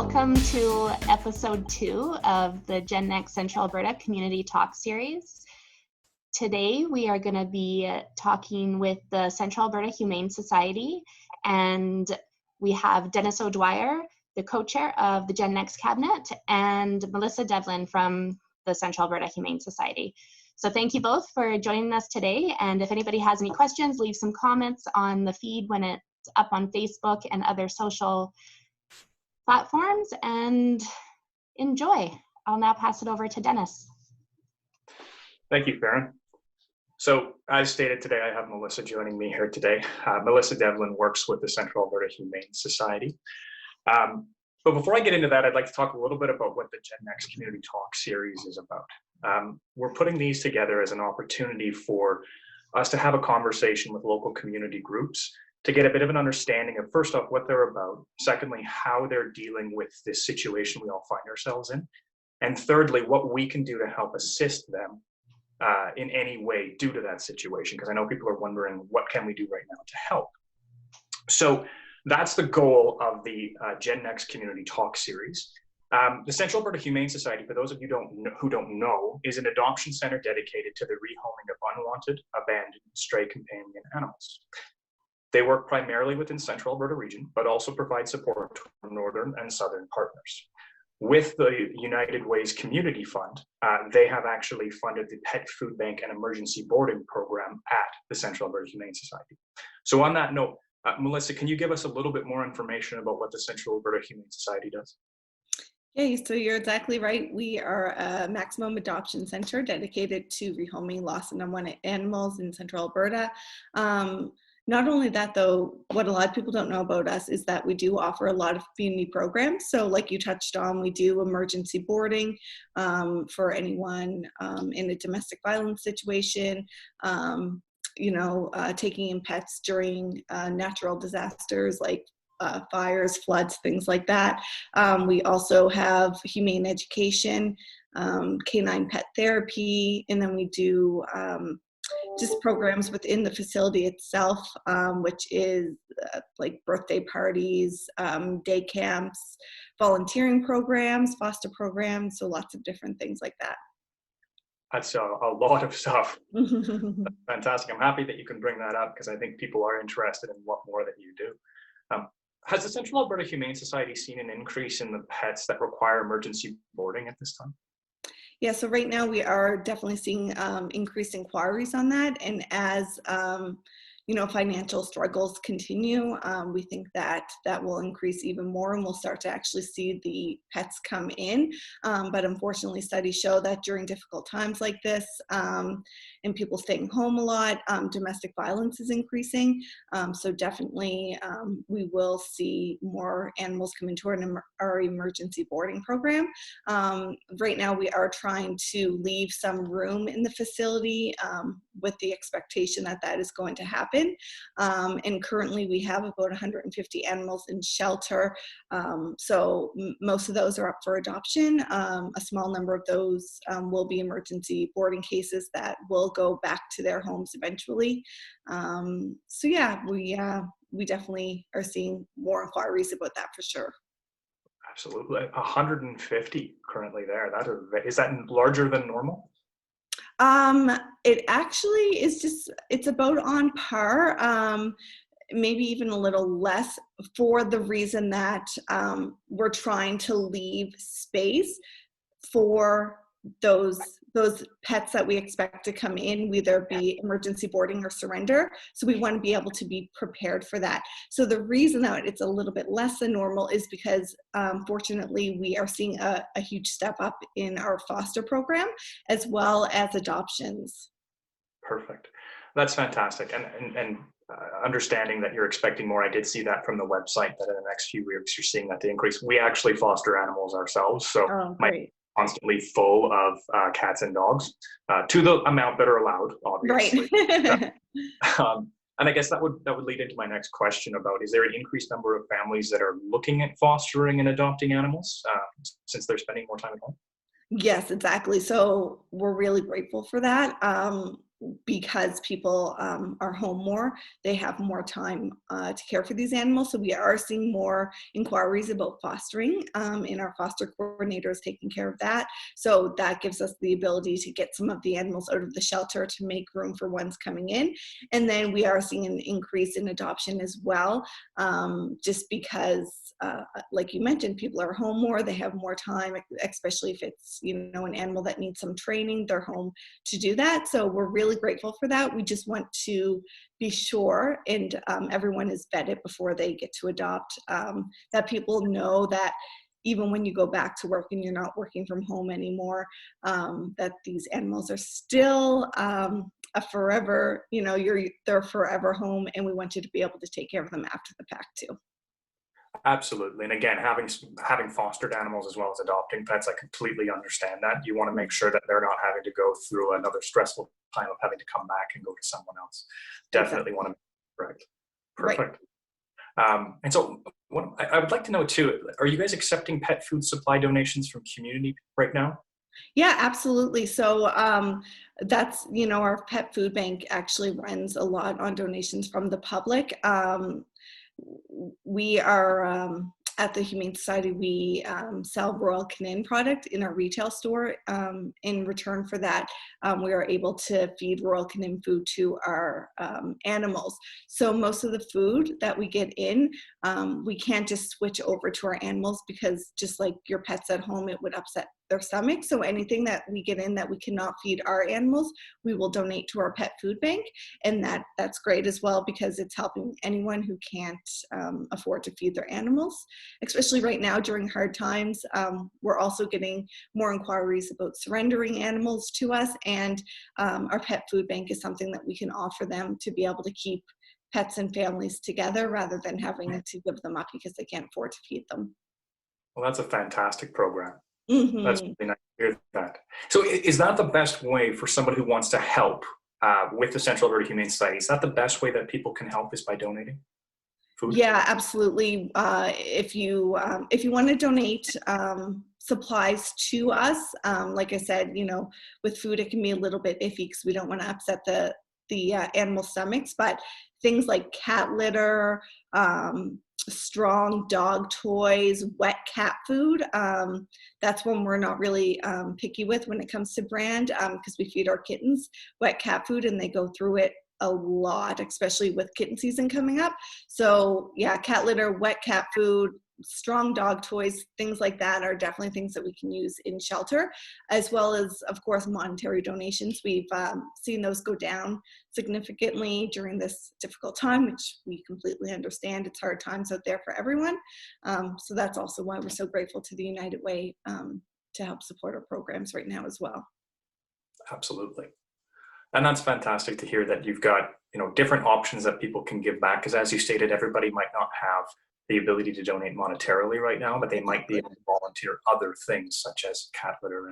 Welcome to episode 2 of the GenNext Central Alberta Community Talk Series. Today we are going to be talking with the Central Alberta Humane Society, and we have Dennis O'Dwyer, the co-chair of the GenNext Cabinet, and Melissa Devlin from the Central Alberta Humane Society. So thank you both for joining us today, and if anybody has any questions, leave some comments on the feed when it's up on Facebook and other social platforms, and enjoy. I'll now pass it over to Dennis. Thank you, Karen. So as stated today, I have Melissa joining me here today. Melissa Devlin works with the Central Alberta Humane Society. But before I get into that, I'd like to talk a little bit about what the GenNext Community Talk series is about. We're putting these together as an opportunity for us to have a conversation with local community groups to get a bit of an understanding of, first off, what they're about, secondly, how they're dealing with this situation we all find ourselves in, and thirdly, what we can do to help assist them in any way due to that situation, because I know people are wondering, what can we do right now to help? So that's the goal of the GenNext Community Talk series. The Central Alberta Humane Society, for those of you who don't know, is an adoption center dedicated to the rehoming of unwanted, abandoned, stray companion animals. They work primarily within Central Alberta region, but also provide support to northern and southern partners. With the United Ways Community Fund, they have actually funded the Pet Food Bank and Emergency Boarding Program at the Central Alberta Humane Society. So on that note, Melissa, can you give us a little bit more information about what the Central Alberta Humane Society does? Okay, so you're exactly right. We are a maximum adoption center dedicated to rehoming lost and unwanted animals in Central Alberta. Not only that, though, what a lot of people don't know about us is that we do offer a lot of community programs. So like you touched on, we do emergency boarding for anyone in a domestic violence situation, taking in pets during natural disasters like fires, floods, things like that. We also have humane education, canine pet therapy, and then we do just programs within the facility itself, which is like birthday parties, day camps, volunteering programs, foster programs, so lots of different things like that. That's a lot of stuff. That's fantastic. I'm happy that you can bring that up because I think people are interested in what more that you do. Has the Central Alberta Humane Society seen an increase in the pets that require emergency boarding at this time? Yeah, so right now we are definitely seeing increased inquiries on that, and as financial struggles continue, we think that will increase even more, and we'll start to actually see the pets come in. But unfortunately, studies show that during difficult times like this, and people staying home a lot, domestic violence is increasing. So definitely, we will see more animals come into our emergency boarding program. Right now, we are trying to leave some room in the facility with the expectation that that is going to happen. And currently, we have about 150 animals in shelter. So most of those are up for adoption. A small number of those will be emergency boarding cases that will go back to their homes eventually. So yeah, we definitely are seeing more inquiries about that for sure. Absolutely, 150 currently there. Is that larger than normal? It actually is it's about on par, maybe even a little less, for the reason that we're trying to leave space for those pets that we expect to come in, whether be emergency boarding or surrender. So we want to be able to be prepared for that. So the reason that it's a little bit less than normal is because fortunately we are seeing a huge step up in our foster program as well as adoptions. Perfect. That's fantastic. And understanding that you're expecting more, I did see that from the website that in the next few weeks you're seeing that the increase. We actually foster animals ourselves, so constantly full of cats and dogs to the amount that are allowed, obviously. Right. And I guess that would lead into my next question about, is there an increased number of families that are looking at fostering and adopting animals since they're spending more time at home? Yes, exactly. So we're really grateful for that. because people are home more, they have more time to care for these animals. So we are seeing more inquiries about fostering, and our foster coordinators taking care of that. So that gives us the ability to get some of the animals out of the shelter to make room for ones coming in. And then we are seeing an increase in adoption as well, just because like you mentioned, people are home more, they have more time, especially if it's, you know, an animal that needs some training, they're home to do that. So we're really grateful for that. We just want to be sure, and everyone is vetted before they get to adopt, that people know that even when you go back to work and you're not working from home anymore, that these animals are still a forever, you know, they're forever home, and we want you to be able to take care of them after the fact too. Absolutely. And again, having fostered animals as well as adopting pets, I completely understand that. You want to make sure that they're not having to go through another stressful time of having to come back and go to someone else. Definitely Exactly. want to. Right. Right. Perfect. And so I would like to know too, are you guys accepting pet food supply donations from community right now? Yeah, absolutely. So that's, you know, our pet food bank actually runs a lot on donations from the public. We are at the Humane Society, we sell Royal Canin product in our retail store. In return for that, we are able to feed Royal Canin food to our animals. So most of the food that we get in, we can't just switch over to our animals, because just like your pets at home, it would upset their stomach. So anything that we get in that we cannot feed our animals, we will donate to our pet food bank. And that's great as well, because it's helping anyone who can't afford to feed their animals, especially right now during hard times. We're also getting more inquiries about surrendering animals to us, and our pet food bank is something that we can offer them to be able to keep pets and families together rather than having to give them up because they can't afford to feed them. Well, that's a fantastic program. That's Mm-hmm. really nice to hear that. So is that the best way for somebody who wants to help with the Central Alberta Humane Society? Is that the best way that people can help, is by donating food? Yeah, absolutely. If you want to donate supplies to us, like I said, you know, with food it can be a little bit iffy because we don't want to upset the animal stomachs. But things like cat litter, strong dog toys, wet cat food. That's one we're not really picky with when it comes to brand, because we feed our kittens wet cat food and they go through it a lot, especially with kitten season coming up. So yeah, cat litter, wet cat food, strong dog toys, things like that are definitely things that we can use in shelter, as well as, of course, monetary donations. We've seen those go down significantly during this difficult time, which we completely understand. It's hard times out there for everyone. So that's also why we're so grateful to the United Way to help support our programs right now as well. Absolutely. And that's fantastic to hear that you've got, you know, different options that people can give back. Because as you stated, everybody might not have the ability to donate monetarily right now, but they might be able to volunteer other things such as cat litter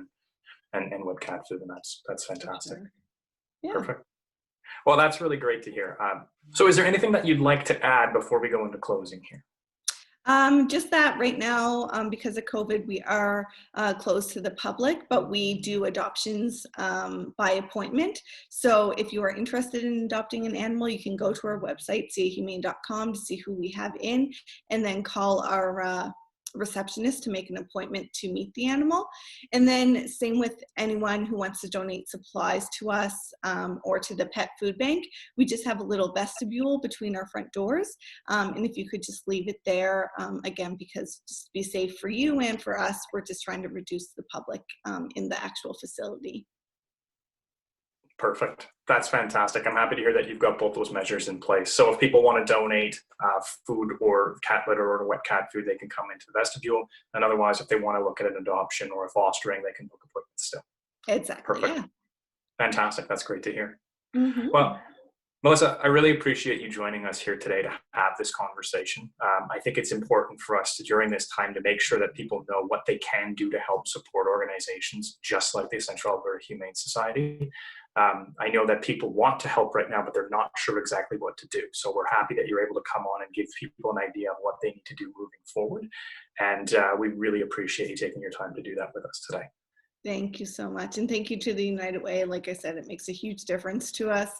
and wet cat food, and that's fantastic. Sure. Yeah. Perfect. Well, that's really great to hear. So is there anything that you'd like to add before we go into closing here? Just that right now, because of COVID, we are closed to the public, but we do adoptions by appointment. So if you are interested in adopting an animal, you can go to our website, cahumane.com, to see who we have in, and then call our receptionist to make an appointment to meet the animal. And then same with anyone who wants to donate supplies to us or to the pet food bank. We just have a little vestibule between our front doors. And if you could just leave it there, again, because just to be safe for you and for us, we're just trying to reduce the public in the actual facility. Perfect. That's fantastic. I'm happy to hear that you've got both those measures in place. So if people want to donate food or cat litter or wet cat food, they can come into the vestibule. And otherwise, if they want to look at an adoption or a fostering, they can book appointments still. Exactly. Perfect. Yeah. Fantastic. That's great to hear. Mm-hmm. Well, Melissa, I really appreciate you joining us here today to have this conversation. I think it's important for us to, during this time, to make sure that people know what they can do to help support organizations just like the Central Alberta Humane Society. I know that people want to help right now, but they're not sure exactly what to do. So we're happy that you're able to come on and give people an idea of what they need to do moving forward. And we really appreciate you taking your time to do that with us today. Thank you so much. And thank you to the United Way. Like I said, it makes a huge difference to us.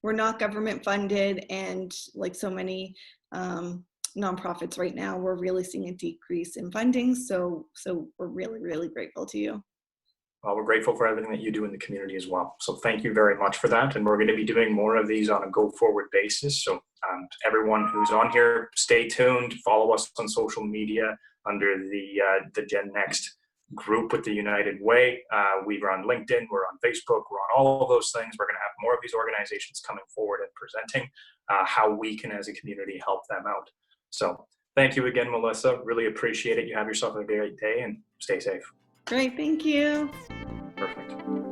We're not government funded, and like so many nonprofits right now, we're really seeing a decrease in funding. So we're really, really grateful to you. Well, we're grateful for everything that you do in the community as well. So thank you very much for that. And we're going to be doing more of these on a go-forward basis. So everyone who's on here, stay tuned. Follow us on social media under the GenNext group with the United Way. We're on LinkedIn, we're on Facebook, we're on all of those things. We're going to have more of these organizations coming forward and presenting how we can, as a community, help them out. So thank you again, Melissa. Really appreciate it. You have yourself a great day and stay safe. Great, thank you. Perfect.